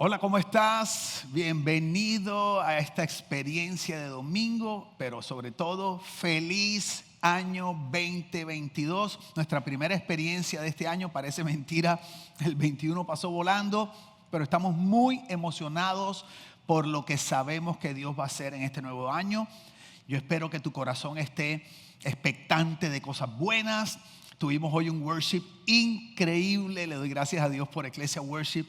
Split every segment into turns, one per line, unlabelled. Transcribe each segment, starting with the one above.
Hola, ¿cómo estás? Bienvenido a esta experiencia de domingo, pero sobre todo, feliz año 2022. Nuestra primera experiencia de este año, parece mentira, el 21 pasó volando, pero estamos muy emocionados por lo que sabemos que Dios va a hacer en este nuevo año. Yo espero que tu corazón esté expectante de cosas buenas. Tuvimos hoy un worship increíble, le doy gracias a Dios por Ecclesia Worship,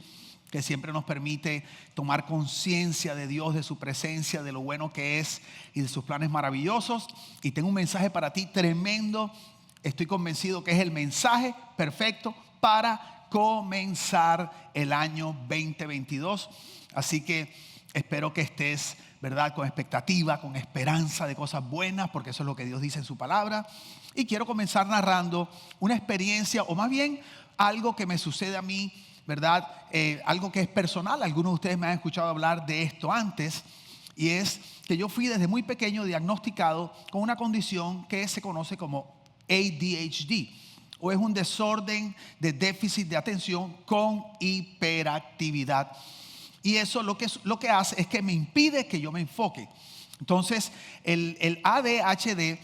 que siempre nos permite tomar conciencia de Dios, de su presencia, de lo bueno que es y de sus planes maravillosos. Y tengo un mensaje para ti tremendo. Estoy convencido que es el mensaje perfecto para comenzar el año 2022. Así que espero que estés, ¿verdad?, con expectativa, con esperanza de cosas buenas, porque eso es lo que Dios dice en su palabra. Y quiero comenzar narrando una experiencia, o más bien algo que me sucede a mí, ¿verdad? Algo que es personal. Algunos de ustedes me han escuchado hablar de esto antes, y es que yo fui desde muy pequeño diagnosticado con una condición que se conoce como ADHD, o es un desorden de déficit de atención con hiperactividad. Y eso lo que hace es que me impide que yo me enfoque. Entonces, el ADHD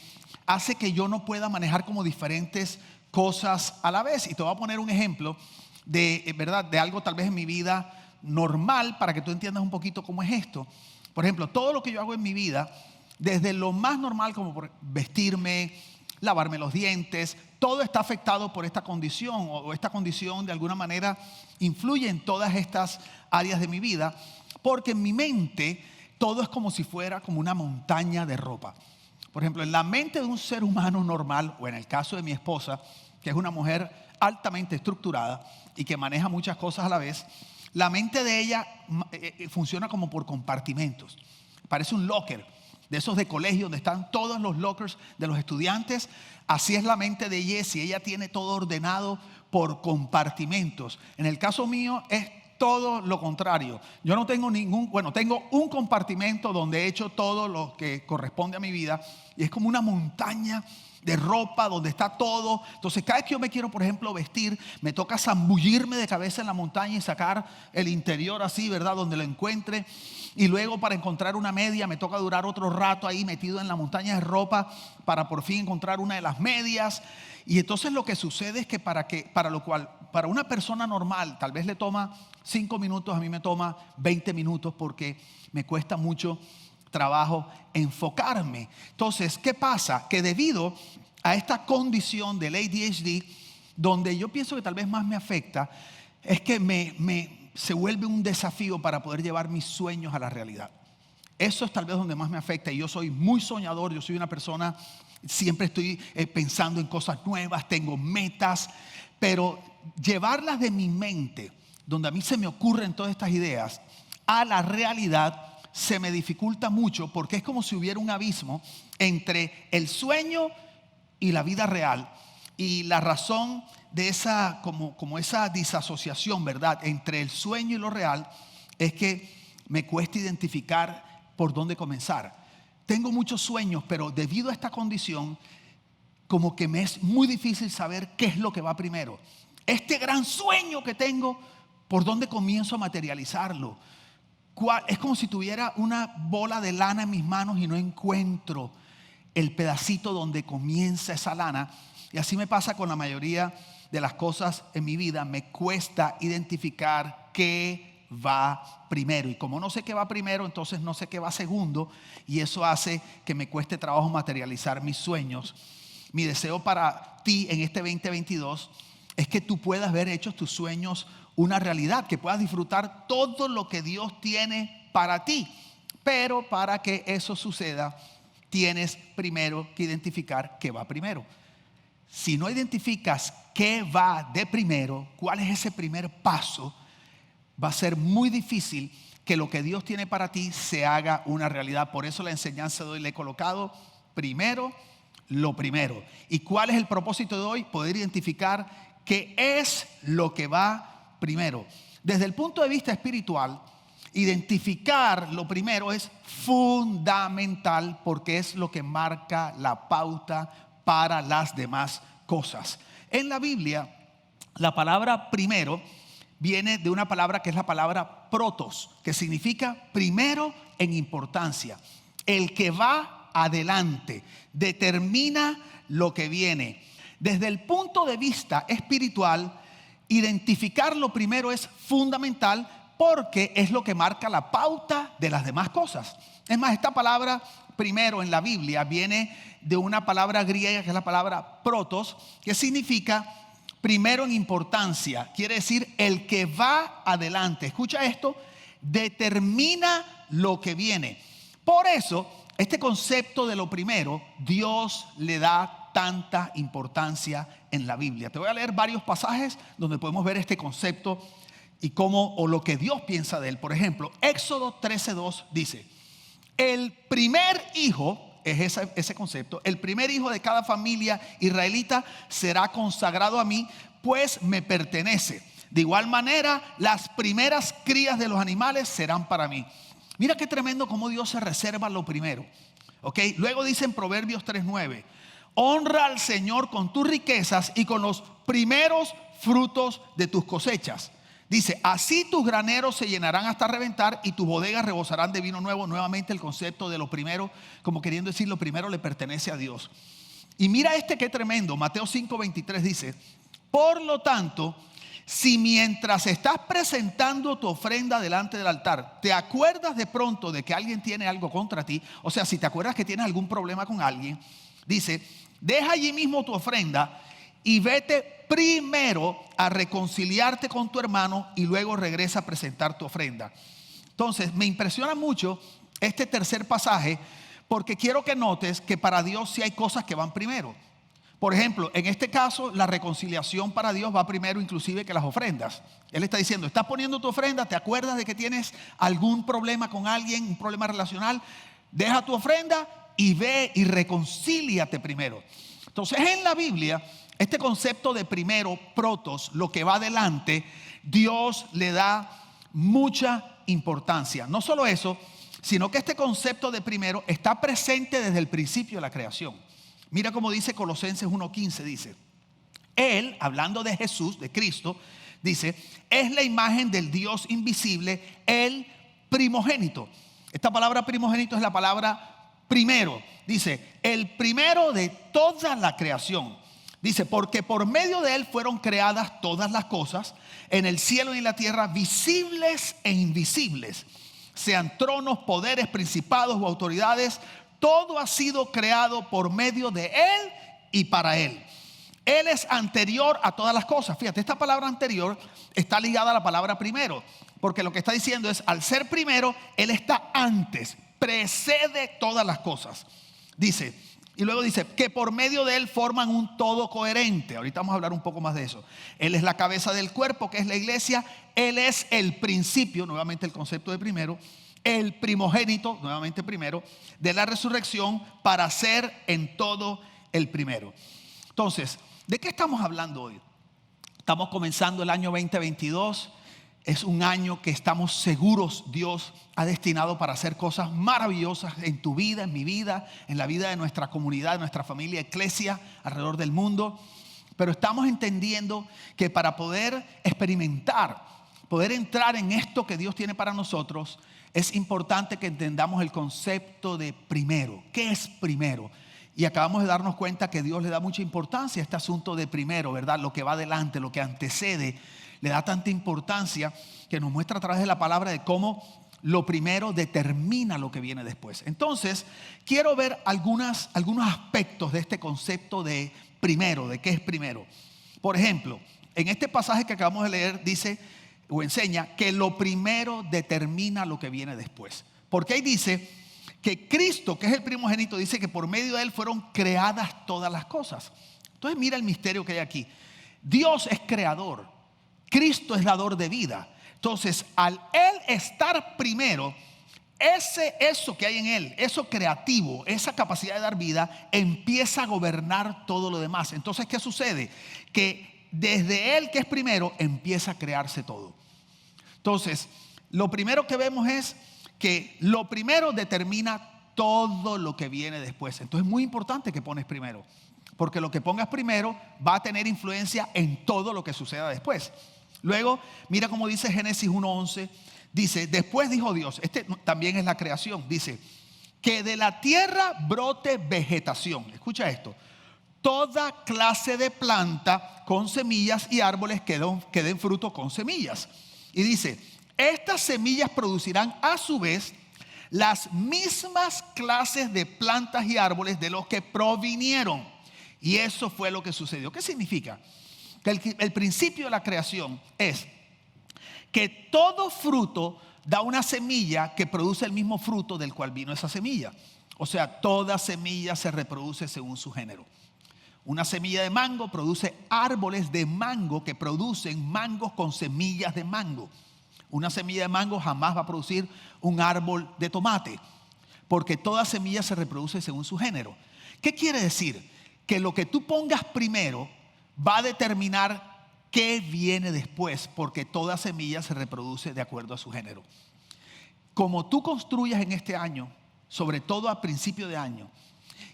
hace que yo no pueda manejar como diferentes cosas a la vez. Y te voy a poner un ejemplo de, ¿verdad?, de algo tal vez en mi vida normal, para que tú entiendas un poquito cómo es esto. Por ejemplo, todo lo que yo hago en mi vida, desde lo más normal como por vestirme, lavarme los dientes, todo está afectado por esta condición, o esta condición de alguna manera influye en todas estas áreas de mi vida, porque en mi mente todo es como si fuera como una montaña de ropa. Por ejemplo, en la mente de un ser humano normal, o en el caso de mi esposa, que es una mujer altamente estructurada y que maneja muchas cosas a la vez, la mente de ella funciona como por compartimentos. Parece un locker de esos de colegio donde están todos los lockers de los estudiantes. Así es la mente de Jessie. Ella tiene todo ordenado por compartimentos. En el caso mío es todo lo contrario. Yo no tengo tengo un compartimento donde he hecho todo lo que corresponde a mi vida, y es como una montaña de ropa donde está todo. Entonces cada vez que yo me quiero, por ejemplo, vestir, me toca zambullirme de cabeza en la montaña y sacar el interior así, ¿verdad?, donde lo encuentre. Y luego, para encontrar una media, me toca durar otro rato ahí metido en la montaña de ropa para por fin encontrar una de las medias. Y entonces lo que sucede es que para una persona normal tal vez le toma 5 minutos, a mí me toma 20 minutos, porque me cuesta mucho trabajo enfocarme. Entonces, ¿qué pasa? Que debido a esta condición del ADHD, donde yo pienso que tal vez más me afecta, es que se vuelve un desafío para poder llevar mis sueños a la realidad. Eso es tal vez donde más me afecta. Y yo soy muy soñador, yo soy una persona, siempre estoy pensando en cosas nuevas, tengo metas, pero llevarlas de mi mente, donde a mí se me ocurren todas estas ideas, a la realidad se me dificulta mucho, porque es como si hubiera un abismo entre el sueño y la vida real. Y la razón de esa disasociación, ¿verdad?, entre el sueño y lo real, es que me cuesta identificar por dónde comenzar. Tengo muchos sueños, pero debido a esta condición, como que me es muy difícil saber qué es lo que va primero. Este gran sueño que tengo, ¿por dónde comienzo a materializarlo? Es como si tuviera una bola de lana en mis manos y no encuentro el pedacito donde comienza esa lana. Y así me pasa con la mayoría de las cosas en mi vida. Me cuesta identificar qué va primero. Y como no sé qué va primero, entonces no sé qué va segundo. Y eso hace que me cueste trabajo materializar mis sueños. Mi deseo para ti en este 2022 es que tú puedas ver hechos tus sueños una realidad, que puedas disfrutar todo lo que Dios tiene para ti. Pero para que eso suceda, tienes primero que identificar qué va primero. Si no identificas qué va de primero, cuál es ese primer paso, va a ser muy difícil que lo que Dios tiene para ti se haga una realidad. Por eso la enseñanza de hoy le he colocado primero lo primero. ¿Y cuál es el propósito de hoy? Poder identificar qué es lo que va primero. Desde el punto de vista espiritual, identificar lo primero es fundamental, porque es lo que marca la pauta para las demás cosas. En la Biblia, la palabra primero viene de una palabra que es la palabra protos, que significa primero en importancia. El que va adelante, determina lo que viene. Desde el punto de vista espiritual, identificar lo primero es fundamental porque es lo que marca la pauta de las demás cosas. Es más, esta palabra primero en la Biblia viene de una palabra griega que es la palabra protos, que significa primero en importancia. Quiere decir el que va adelante. Escucha esto, determina lo que viene. Por eso, este concepto de lo primero, Dios le da tanta importancia en la Biblia. Te voy a leer varios pasajes donde podemos ver este concepto y cómo o lo que Dios piensa de él. Por ejemplo, Éxodo 13:2 dice: el primer hijo, es ese concepto, el primer hijo de cada familia israelita será consagrado a mí, pues me pertenece. De igual manera, las primeras crías de los animales serán para mí. Mira qué tremendo cómo Dios se reserva lo primero. ¿Okay? Luego dice en Proverbios 3:9: honra al Señor con tus riquezas y con los primeros frutos de tus cosechas. Dice: así tus graneros se llenarán hasta reventar y tus bodegas rebosarán de vino nuevo. Nuevamente el concepto de lo primero, como queriendo decir lo primero le pertenece a Dios. Y mira qué tremendo. Mateo 5:23 dice: por lo tanto, si mientras estás presentando tu ofrenda delante del altar, te acuerdas de pronto de que alguien tiene algo contra ti, o sea, si te acuerdas que tienes algún problema con alguien, dice, deja allí mismo tu ofrenda y vete primero a reconciliarte con tu hermano y luego regresa a presentar tu ofrenda. Entonces, me impresiona mucho este tercer pasaje porque quiero que notes que para Dios sí hay cosas que van primero. Por ejemplo, en este caso, la reconciliación para Dios va primero inclusive que las ofrendas. Él está diciendo, estás poniendo tu ofrenda, te acuerdas de que tienes algún problema con alguien, un problema relacional, deja tu ofrenda y ve y reconcíliate primero. Entonces, en la Biblia, este concepto de primero, protos, lo que va adelante, Dios le da mucha importancia. No solo eso, sino que este concepto de primero está presente desde el principio de la creación. Mira cómo dice Colosenses 1:15, dice, Él, hablando de Jesús, de Cristo, dice, es la imagen del Dios invisible, el primogénito. Esta palabra primogénito es la palabra primero. Dice, el primero de toda la creación. Dice, porque por medio de Él fueron creadas todas las cosas, en el cielo y en la tierra, visibles e invisibles, sean tronos, poderes, principados o autoridades. Todo ha sido creado por medio de Él y para Él. Él es anterior a todas las cosas. Fíjate, esta palabra anterior está ligada a la palabra primero, porque lo que está diciendo es, al ser primero, Él está antes, precede todas las cosas. Dice, y luego dice, que por medio de Él forman un todo coherente. Ahorita vamos a hablar un poco más de eso. Él es la cabeza del cuerpo, que es la iglesia. Él es el principio, nuevamente el concepto de primero, el primogénito, nuevamente primero, de la resurrección para ser en todo el primero. Entonces, ¿de qué estamos hablando hoy? Estamos comenzando el año 2022. Es un año que estamos seguros Dios ha destinado para hacer cosas maravillosas en tu vida, en mi vida, en la vida de nuestra comunidad, de nuestra familia, iglesia alrededor del mundo. Pero estamos entendiendo que para poder experimentar, poder entrar en esto que Dios tiene para nosotros, es importante que entendamos el concepto de primero. ¿Qué es primero? Y acabamos de darnos cuenta que Dios le da mucha importancia a este asunto de primero, ¿verdad? Lo que va adelante, lo que antecede, le da tanta importancia que nos muestra a través de la palabra de cómo lo primero determina lo que viene después. Entonces, quiero ver algunos aspectos de este concepto de primero, de qué es primero. Por ejemplo, en este pasaje que acabamos de leer dice o enseña que lo primero determina lo que viene después. Porque ahí dice que Cristo, que es el primogénito, dice que por medio de Él fueron creadas todas las cosas. Entonces mira el misterio que hay aquí. Dios es creador, Cristo es dador de vida. Entonces al Él estar primero, eso que hay en Él, eso creativo, esa capacidad de dar vida, empieza a gobernar todo lo demás. Entonces, ¿qué sucede? Que desde Él, que es primero, empieza a crearse todo. Entonces, lo primero que vemos es que lo primero determina todo lo que viene después. Entonces es muy importante que pones primero, porque lo que pongas primero va a tener influencia en todo lo que suceda después. Luego, mira cómo dice Génesis 1:11. Dice, después dijo Dios, este también es la creación, dice, que de la tierra brote vegetación. Escucha esto. Toda clase de planta con semillas y árboles que den fruto con semillas. Y dice, estas semillas producirán a su vez las mismas clases de plantas y árboles de los que provinieron. Y eso fue lo que sucedió. ¿Qué significa? Que el principio de la creación es que todo fruto da una semilla que produce el mismo fruto del cual vino esa semilla. O sea, toda semilla se reproduce según su género. Una semilla de mango produce árboles de mango que producen mangos con semillas de mango. Una semilla de mango jamás va a producir un árbol de tomate, porque toda semilla se reproduce según su género. ¿Qué quiere decir? Que lo que tú pongas primero va a determinar qué viene después, porque toda semilla se reproduce de acuerdo a su género. Como tú construyas en este año, sobre todo a principio de año,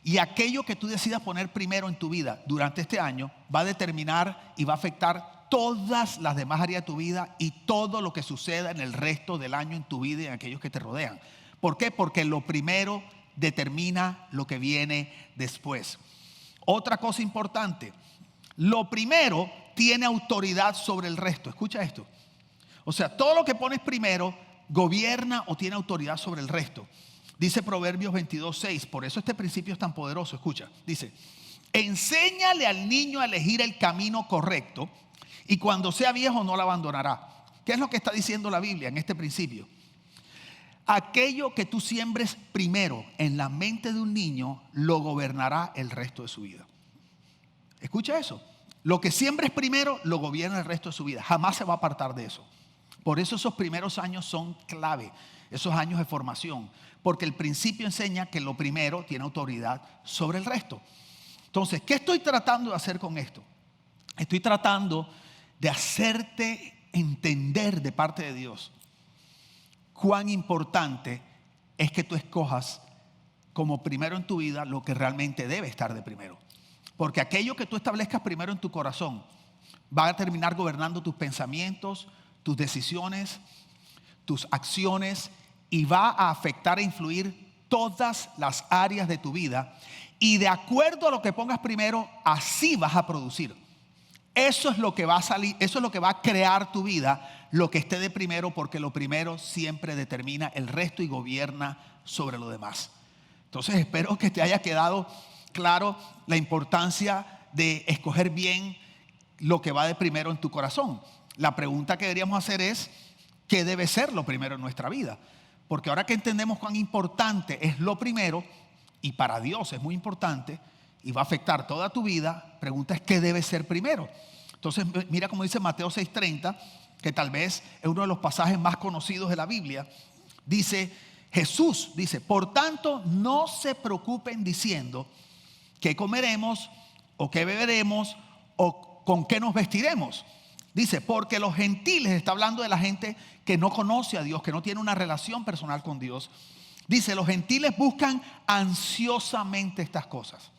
y aquello que tú decidas poner primero en tu vida durante este año va a determinar y va a afectar todas las demás áreas de tu vida y todo lo que suceda en el resto del año en tu vida y en aquellos que te rodean. ¿Por qué? Porque lo primero determina lo que viene después. Otra cosa importante, lo primero tiene autoridad sobre el resto. Escucha esto. O sea, todo lo que pones primero gobierna o tiene autoridad sobre el resto. Dice Proverbios 22:6. Por eso este principio es tan poderoso. Escucha, dice, enséñale al niño a elegir el camino correcto y cuando sea viejo no lo abandonará. ¿Qué es lo que está diciendo la Biblia en este principio? Aquello que tú siembres primero en la mente de un niño lo gobernará el resto de su vida. Escucha eso. Lo que siembres primero lo gobierna el resto de su vida. Jamás se va a apartar de eso. Por eso esos primeros años son clave. Esos años de formación. Porque el principio enseña que lo primero tiene autoridad sobre el resto. Entonces, ¿qué estoy tratando de hacer con esto? Estoy tratando de hacerte entender de parte de Dios cuán importante es que tú escojas como primero en tu vida lo que realmente debe estar de primero. Porque aquello que tú establezcas primero en tu corazón va a terminar gobernando tus pensamientos, tus decisiones, tus acciones y va a afectar e influir todas las áreas de tu vida. Y de acuerdo a lo que pongas primero, así vas a producir. Eso es lo que va a salir, eso es lo que va a crear tu vida, lo que esté de primero, porque lo primero siempre determina el resto y gobierna sobre lo demás. Entonces espero que te haya quedado claro la importancia de escoger bien lo que va de primero en tu corazón. La pregunta que deberíamos hacer es, ¿qué debe ser lo primero en nuestra vida? Porque ahora que entendemos cuán importante es lo primero, y para Dios es muy importante, y va a afectar toda tu vida, pregunta es, ¿qué debe ser primero? Entonces mira cómo dice Mateo 6:30, que tal vez es uno de los pasajes más conocidos de la Biblia. Dice, Jesús dice, por tanto no se preocupen diciendo qué comeremos o qué beberemos o con qué nos vestiremos. Dice, porque los gentiles, está hablando de la gente que no conoce a Dios, que no tiene una relación personal con Dios. Dice, los gentiles buscan ansiosamente estas cosas.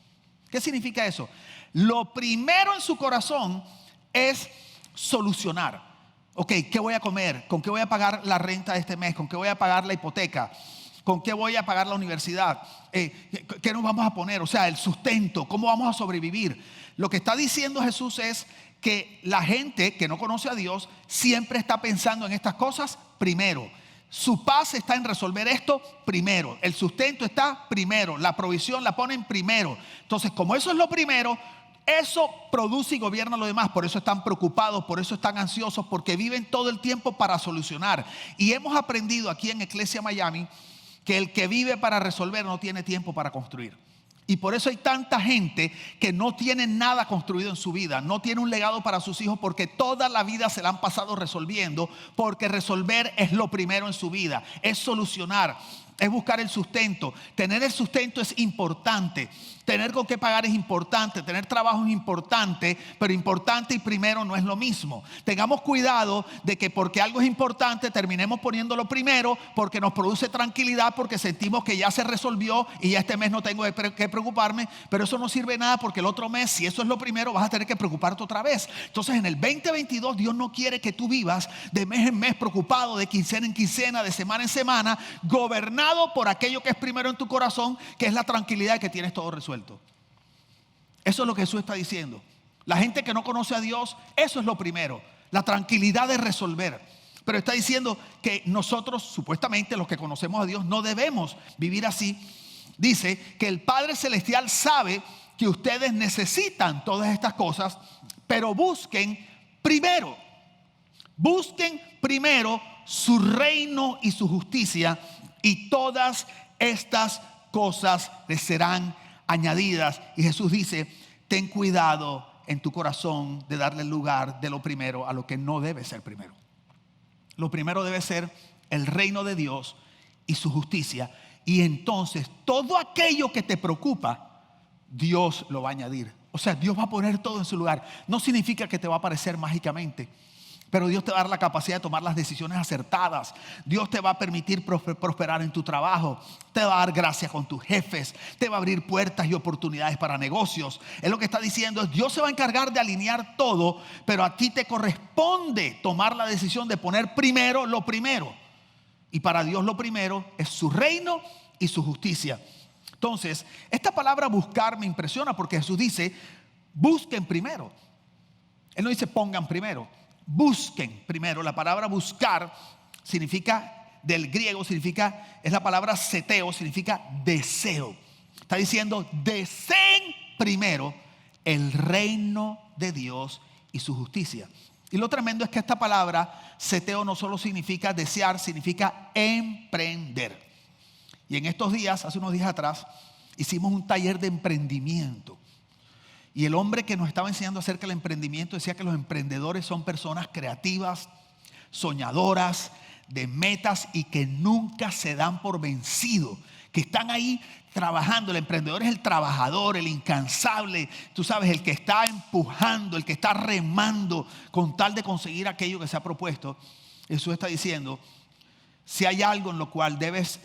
¿Qué significa eso? Lo primero en su corazón es solucionar. Ok, ¿qué voy a comer? ¿Con qué voy a pagar la renta de este mes? ¿Con qué voy a pagar la hipoteca? ¿Con qué voy a pagar la universidad? ¿Qué nos vamos a poner? O sea, el sustento, ¿cómo vamos a sobrevivir? Lo que está diciendo Jesús es que la gente que no conoce a Dios siempre está pensando en estas cosas primero. Su paz está en resolver esto primero. El sustento está primero. La provisión la ponen primero. Entonces, como eso es lo primero, eso produce y gobierna lo demás. Por eso están preocupados, por eso están ansiosos, porque viven todo el tiempo para solucionar. Y hemos aprendido aquí en Iglesia Miami que el que vive para resolver no tiene tiempo para construir. Y por eso hay tanta gente que no tiene nada construido en su vida, no tiene un legado para sus hijos, porque toda la vida se la han pasado resolviendo, porque resolver es lo primero en su vida, es solucionar. es buscar el sustento. Tener el sustento es importante. Tener con qué pagar es importante. Tener trabajo es importante, pero importante y primero no es lo mismo. Tengamos cuidado de que porque algo es importante terminemos poniéndolo primero porque nos produce tranquilidad, porque sentimos que ya se resolvió y ya este mes no tengo que preocuparme, pero eso no sirve de nada porque el otro mes, si eso es lo primero, vas a tener que preocuparte otra vez. Entonces en el 2022 Dios no quiere que tú vivas de mes en mes preocupado, de quincena en quincena, de semana en semana, gobernado por aquello que es primero en tu corazón, que es la tranquilidad de que tienes todo resuelto. Eso es lo que Jesús está diciendo. La gente que no conoce a Dios, eso es lo primero, la tranquilidad de resolver. Pero está diciendo que nosotros, supuestamente los que conocemos a Dios, no debemos vivir así. Dice que el Padre Celestial sabe que ustedes necesitan todas estas cosas, pero busquen primero su reino y su justicia, y todas estas cosas les serán añadidas. Y Jesús dice: ten cuidado en tu corazón de darle lugar de lo primero a lo que no debe ser primero. Lo primero debe ser el reino de Dios y su justicia, y entonces todo aquello que te preocupa, Dios lo va a añadir. O sea, Dios va a poner todo en su lugar. No significa que te va a aparecer mágicamente, pero Dios te va a dar la capacidad de tomar las decisiones acertadas. Dios te va a permitir prosperar en tu trabajo. Te va a dar gracia con tus jefes. Te va a abrir puertas y oportunidades para negocios. Es lo que está diciendo. Dios se va a encargar de alinear todo, pero a ti te corresponde tomar la decisión de poner primero lo primero. Y para Dios lo primero es su reino y su justicia. Entonces, esta palabra buscar me impresiona porque Jesús dice: busquen primero. Él no dice pongan primero. Busquen primero. La palabra buscar significa, del griego significa, es la palabra seteo, significa deseo. Está diciendo: deseen primero el reino de Dios y su justicia. Y lo tremendo es que esta palabra seteo no solo significa desear, significa emprender. Y en estos días, hace unos días atrás, hicimos un taller de emprendimiento. Y el hombre que nos estaba enseñando acerca del emprendimiento decía que los emprendedores son personas creativas, soñadoras, de metas, y que nunca se dan por vencido, que están ahí trabajando. El emprendedor es el trabajador, el incansable, tú sabes, el que está empujando, el que está remando con tal de conseguir aquello que se ha propuesto. Jesús está diciendo: si hay algo en lo cual debes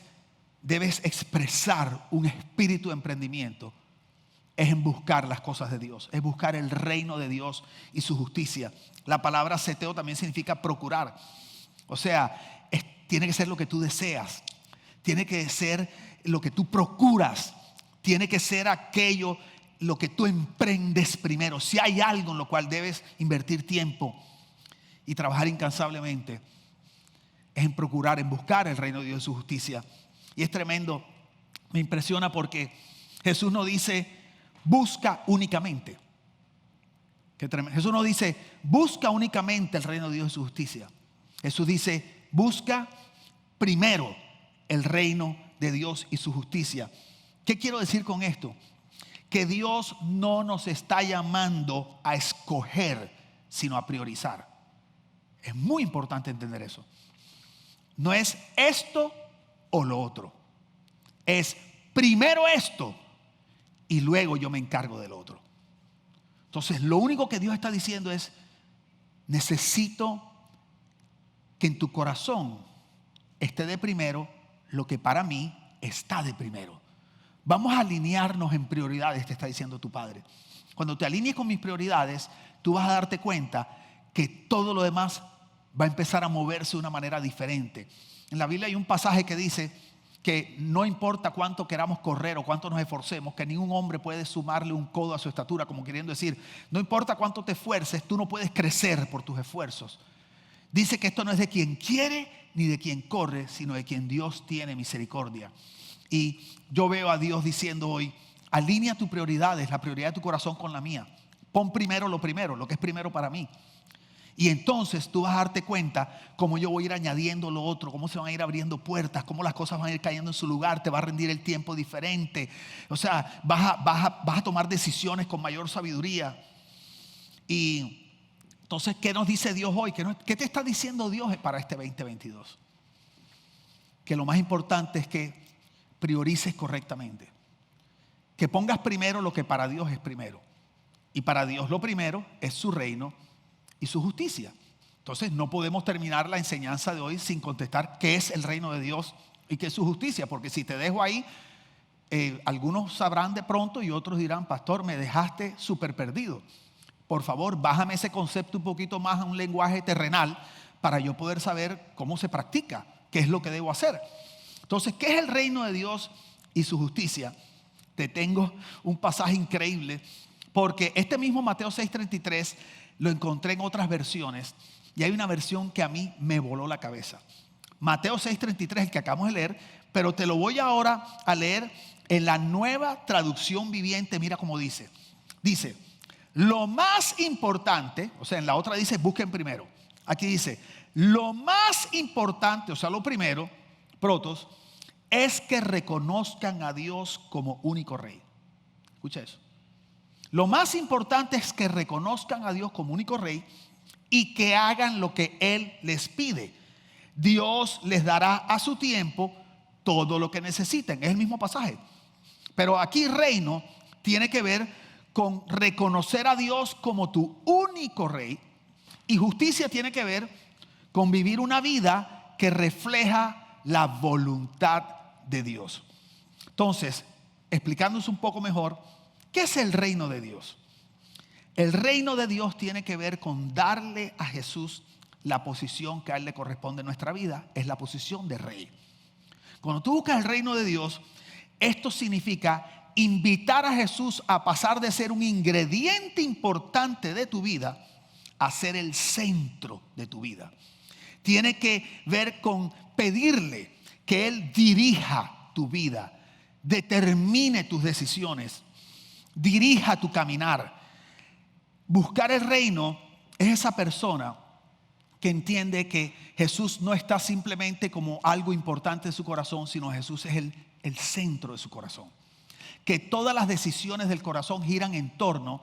expresar un espíritu de emprendimiento, es en buscar las cosas de Dios, es buscar el reino de Dios y su justicia. La palabra seteo también significa procurar. O sea, tiene que ser lo que tú deseas, tiene que ser lo que tú procuras, tiene que ser aquello lo que tú emprendes primero. Si hay algo en lo cual debes invertir tiempo y trabajar incansablemente, es en procurar, en buscar el reino de Dios y su justicia. Y es tremendo, me impresiona porque Jesús no dice busca únicamente. Jesús no dice busca únicamente el reino de Dios y su justicia. Jesús dice busca primero el reino de Dios y su justicia. ¿Qué quiero decir con esto? Que Dios no nos está llamando a escoger, sino a priorizar. Es muy importante entender eso. No es esto o lo otro. Es primero esto y luego yo me encargo del otro. Entonces, lo único que Dios está diciendo es: necesito que en tu corazón esté de primero lo que para mí está de primero. Vamos a alinearnos en prioridades, te está diciendo tu Padre. Cuando te alinees con mis prioridades, tú vas a darte cuenta que todo lo demás va a empezar a moverse de una manera diferente. En la Biblia hay un pasaje que dice que no importa cuánto queramos correr o cuánto nos esforcemos, que ningún hombre puede sumarle un codo a su estatura, como queriendo decir, no importa cuánto te esfuerces, tú no puedes crecer por tus esfuerzos. Dice que esto no es de quien quiere ni de quien corre, sino de quien Dios tiene misericordia. Y yo veo a Dios diciendo hoy: alinea tus prioridades, la prioridad de tu corazón con la mía. Pon primero, lo que es primero para mí. Y entonces tú vas a darte cuenta cómo yo voy a ir añadiendo lo otro, cómo se van a ir abriendo puertas, cómo las cosas van a ir cayendo en su lugar, te va a rendir el tiempo diferente. O sea, vas a tomar decisiones con mayor sabiduría. Y entonces, ¿qué nos dice Dios hoy? ¿Qué te está diciendo Dios para este 2022? que lo más importante es que priorices correctamente. Que pongas primero lo que para Dios es primero. Y para Dios lo primero es su reino y su justicia. Entonces no podemos terminar la enseñanza de hoy sin contestar qué es el reino de Dios y qué es su justicia. Porque si te dejo ahí, algunos sabrán de pronto y otros dirán, pastor, me dejaste súper perdido. Por favor, bájame ese concepto un poquito más a un lenguaje terrenal para yo poder saber cómo se practica, qué es lo que debo hacer. Entonces, ¿qué es el reino de Dios y su justicia? Te tengo un pasaje increíble, porque este mismo Mateo 6:33 lo encontré en otras versiones y hay una versión que a mí me voló la cabeza. Mateo 6:33, el que acabamos de leer, pero te lo voy ahora a leer en la Nueva Traducción Viviente. Mira cómo dice. Dice, lo más importante, o sea, en la otra dice, busquen primero. Aquí dice, lo más importante, o sea, lo primero, protos, es que reconozcan a Dios como único rey. Escucha eso. Lo más importante es que reconozcan a Dios como único rey y que hagan lo que Él les pide. Dios les dará a su tiempo todo lo que necesiten. Es el mismo pasaje. Pero aquí reino tiene que ver con reconocer a Dios como tu único rey, y justicia tiene que ver con vivir una vida que refleja la voluntad de Dios. Entonces, explicándonos un poco mejor, ¿qué es el reino de Dios? El reino de Dios tiene que ver con darle a Jesús la posición que a Él le corresponde en nuestra vida, es la posición de rey. Cuando tú buscas el reino de Dios, esto significa invitar a Jesús a pasar de ser un ingrediente importante de tu vida a ser el centro de tu vida. Tiene que ver con pedirle que Él dirija tu vida, determine tus decisiones, dirija tu caminar. Buscar el reino es esa persona que entiende que Jesús no está simplemente como algo importante de su corazón, sino Jesús es el centro de su corazón. Que todas las decisiones del corazón giran en torno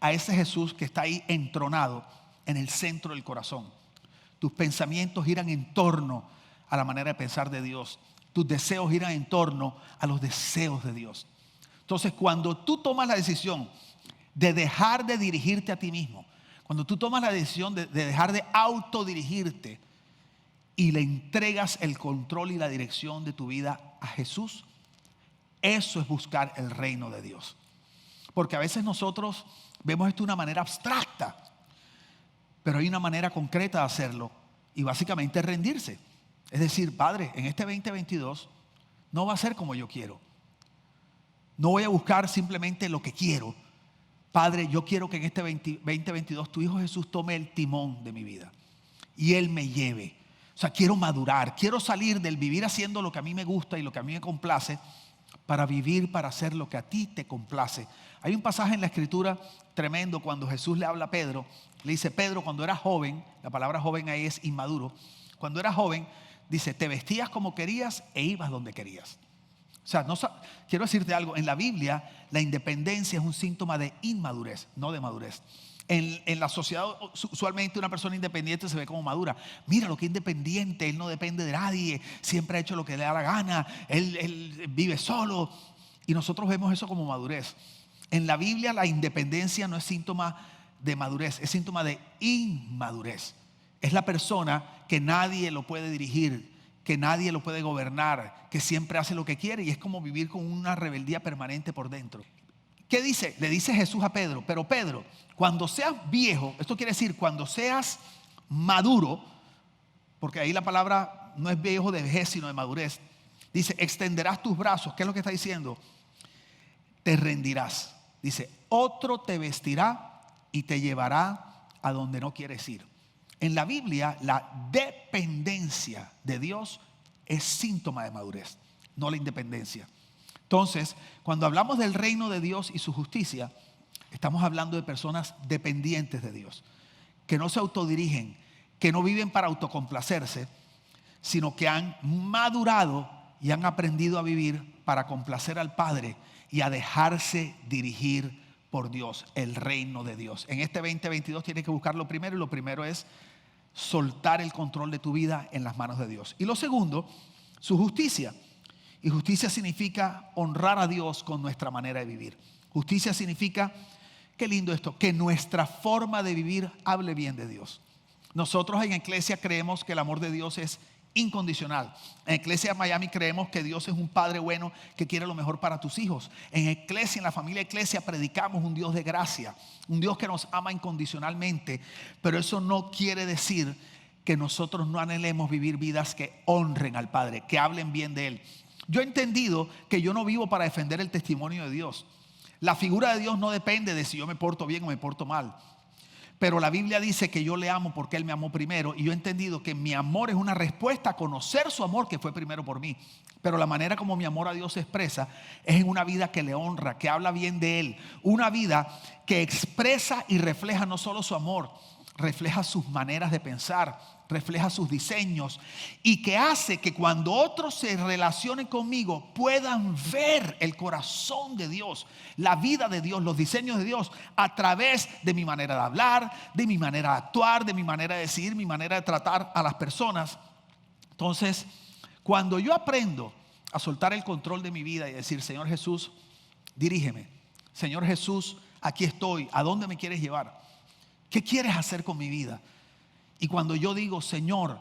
a ese Jesús que está ahí entronado en el centro del corazón. Tus pensamientos giran en torno a la manera de pensar de Dios. Tus deseos giran en torno a los deseos de Dios. Entonces, cuando tú tomas la decisión de dejar de dirigirte a ti mismo, cuando tú tomas la decisión de dejar de autodirigirte y le entregas el control y la dirección de tu vida a Jesús, eso es buscar el reino de Dios. Porque a veces nosotros vemos esto de una manera abstracta, pero hay una manera concreta de hacerlo, y básicamente es rendirse. Es decir, Padre, en este 2022 no va a ser como yo quiero. No voy a buscar simplemente lo que quiero. Padre, yo quiero que en este 2022 tu Hijo Jesús tome el timón de mi vida y Él me lleve. O sea, quiero madurar, quiero salir del vivir haciendo lo que a mí me gusta y lo que a mí me complace, para vivir, para hacer lo que a ti te complace. Hay un pasaje en la Escritura tremendo cuando Jesús le habla a Pedro. Le dice, Pedro, cuando eras joven, la palabra joven ahí es inmaduro. Cuando eras joven, dice, te vestías como querías e ibas donde querías. O sea, quiero decirte algo. En la Biblia, la independencia es un síntoma de inmadurez, no de madurez. En la sociedad, usualmente una persona independiente se ve como madura. Mira lo que es independiente, él no depende de nadie, siempre ha hecho lo que le da la gana, él vive solo. Y nosotros vemos eso como madurez. En la Biblia, la independencia no es síntoma de madurez, es síntoma de inmadurez. Es la persona que nadie lo puede dirigir, que nadie lo puede gobernar, que siempre hace lo que quiere, y es como vivir con una rebeldía permanente por dentro. ¿Qué dice? Le dice Jesús a Pedro, pero Pedro, cuando seas viejo, esto quiere decir cuando seas maduro, porque ahí la palabra no es viejo de vejez, sino de madurez. Dice, extenderás tus brazos. ¿Qué es lo que está diciendo? Te rendirás. Dice, otro te vestirá y te llevará a donde no quieres ir. En la Biblia, la dependencia de Dios es síntoma de madurez, no la independencia. Entonces, cuando hablamos del reino de Dios y su justicia, estamos hablando de personas dependientes de Dios, que no se autodirigen, que no viven para autocomplacerse, sino que han madurado y han aprendido a vivir para complacer al Padre y a dejarse dirigir por Dios, el reino de Dios. En este 2022 tienes que buscar lo primero, y lo primero es soltar el control de tu vida en las manos de Dios. Y lo segundo, su justicia. Y justicia significa honrar a Dios con nuestra manera de vivir. Justicia significa, qué lindo esto, que nuestra forma de vivir hable bien de Dios. Nosotros en Iglesia creemos que el amor de Dios es incondicional. En Iglesia Miami creemos que Dios es un Padre bueno que quiere lo mejor para tus hijos. En Iglesia, en la familia Iglesia, predicamos un Dios de gracia, un Dios que nos ama incondicionalmente, pero eso no quiere decir que nosotros no anhelemos vivir vidas que honren al Padre, que hablen bien de Él. Yo he entendido que yo no vivo para defender el testimonio de Dios. La figura de Dios no depende de si yo me porto bien o me porto mal. Pero la Biblia dice que yo le amo porque Él me amó primero. Y yo he entendido que mi amor es una respuesta a conocer su amor que fue primero por mí. Pero la manera como mi amor a Dios se expresa es en una vida que le honra, que habla bien de Él. Una vida que expresa y refleja no solo su amor, refleja sus maneras de pensar, refleja sus diseños, y que hace que cuando otros se relacionen conmigo puedan ver el corazón de Dios, la vida de Dios, los diseños de Dios a través de mi manera de hablar, de mi manera de actuar, de mi manera de decir, mi manera de tratar a las personas. Entonces, cuando yo aprendo a soltar el control de mi vida y decir: Señor Jesús, dirígeme. Señor Jesús, aquí estoy. ¿A dónde me quieres llevar? ¿Qué quieres hacer con mi vida? Y cuando yo digo: Señor,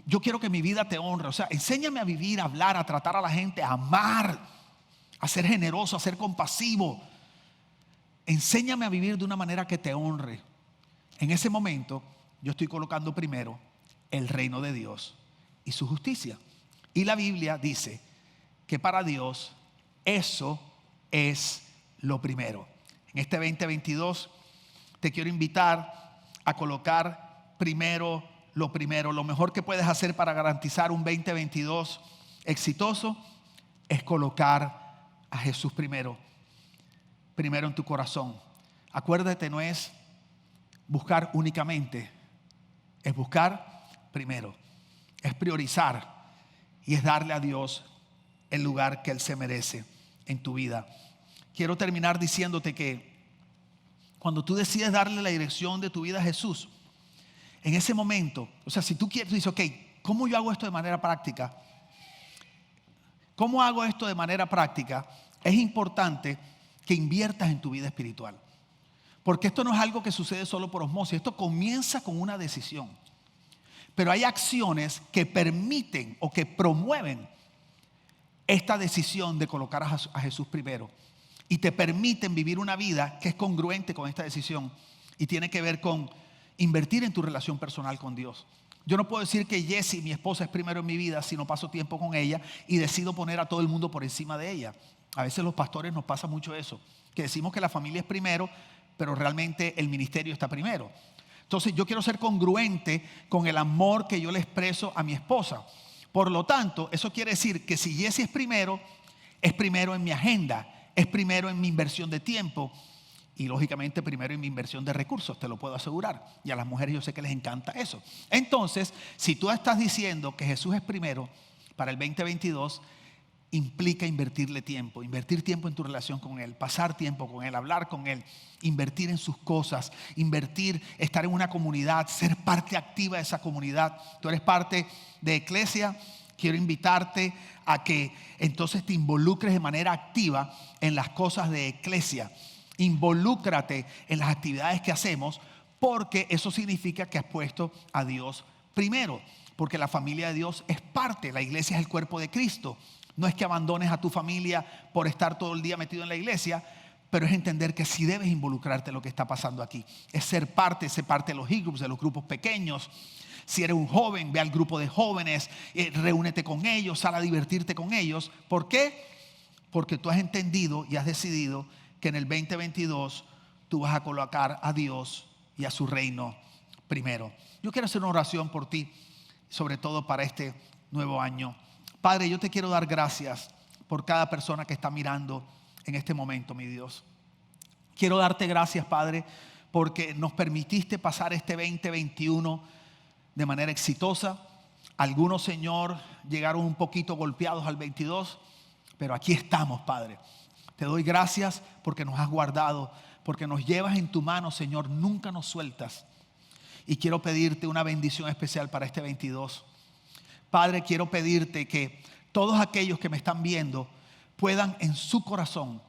yo quiero que mi vida te honre, o sea, enséñame a vivir, a hablar, a tratar a la gente, a amar, a ser generoso, a ser compasivo. Enséñame a vivir de una manera que te honre. En ese momento yo estoy colocando primero el reino de Dios y su justicia. Y la Biblia dice que para Dios eso es lo primero. En este 2022 te quiero invitar a colocar primero, lo mejor que puedes hacer para garantizar un 2022 exitoso es colocar a Jesús primero en tu corazón. Acuérdate, no es buscar únicamente, es buscar primero, es priorizar y es darle a Dios el lugar que Él se merece en tu vida. Quiero terminar diciéndote que cuando tú decides darle la dirección de tu vida a Jesús, en ese momento, o sea, si tú quieres, tú dices: ok, ¿cómo yo hago esto de manera práctica? ¿Cómo hago esto de manera práctica? Es importante que inviertas en tu vida espiritual. Porque esto no es algo que sucede solo por osmosis, esto comienza con una decisión. Pero hay acciones que permiten o que promueven esta decisión de colocar a Jesús primero. Y te permiten vivir una vida que es congruente con esta decisión. Y tiene que ver con invertir en tu relación personal con Dios. Yo no puedo decir que Jessie, mi esposa, es primero en mi vida si no paso tiempo con ella y decido poner a todo el mundo por encima de ella. A veces los pastores nos pasa mucho eso, que decimos que la familia es primero, pero realmente el ministerio está primero. Entonces yo quiero ser congruente con el amor que yo le expreso a mi esposa. Por lo tanto, eso quiere decir que si Jessie es primero en mi agenda, es primero en mi inversión de tiempo y lógicamente primero en mi inversión de recursos, te lo puedo asegurar. Y a las mujeres yo sé que les encanta eso. Entonces, si tú estás diciendo que Jesús es primero para el 2022, implica invertir tiempo en tu relación con Él, pasar tiempo con Él, hablar con Él, invertir en sus cosas, estar en una comunidad, ser parte activa de esa comunidad. Tú eres parte de Iglesia. Quiero invitarte a que entonces te involucres de manera activa en las cosas de Iglesia. Involúcrate en las actividades que hacemos, porque eso significa que has puesto a Dios primero, porque la familia de Dios es parte, la iglesia es el cuerpo de Cristo. No es que abandones a tu familia por estar todo el día metido en la iglesia, pero es entender que sí debes involucrarte en lo que está pasando aquí. Es ser parte de los e-groups, de los grupos pequeños. Si eres un joven, ve al grupo de jóvenes, reúnete con ellos, sal a divertirte con ellos. ¿Por qué? Porque tú has entendido y has decidido que en el 2022 tú vas a colocar a Dios y a su reino primero. Yo quiero hacer una oración por ti, sobre todo para este nuevo año. Padre, yo te quiero dar gracias por cada persona que está mirando en este momento, mi Dios. Quiero darte gracias, Padre, porque nos permitiste pasar este 2021 de manera exitosa. Algunos, Señor, llegaron un poquito golpeados al 22, pero aquí estamos, Padre. Te doy gracias porque nos has guardado, porque nos llevas en tu mano, Señor, nunca nos sueltas. Y quiero pedirte una bendición especial para este 22. Padre, quiero pedirte que todos aquellos que me están viendo puedan en su corazón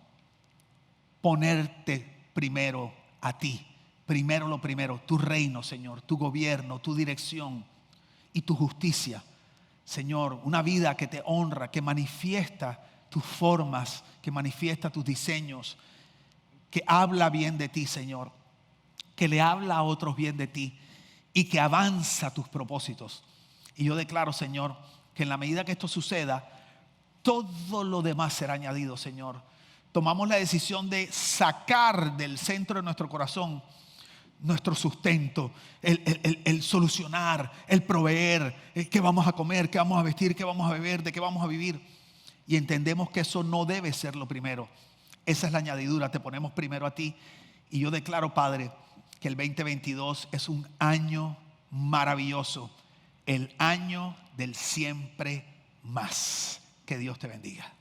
ponerte primero a ti. Primero lo primero, tu reino, Señor, tu gobierno, tu dirección y tu justicia. Señor, una vida que te honra, que manifiesta tus formas, que manifiesta tus diseños, que habla bien de ti, Señor, que le habla a otros bien de ti y que avanza tus propósitos. Y yo declaro, Señor, que en la medida que esto suceda, todo lo demás será añadido, Señor. Tomamos la decisión de sacar del centro de nuestro corazón nuestro sustento, el solucionar, el proveer, qué vamos a comer, qué vamos a vestir, qué vamos a beber, de qué vamos a vivir. Y entendemos que eso no debe ser lo primero. Esa es la añadidura, te ponemos primero a ti. Y yo declaro, Padre, que el 2022 es un año maravilloso, el año del siempre más. Que Dios te bendiga.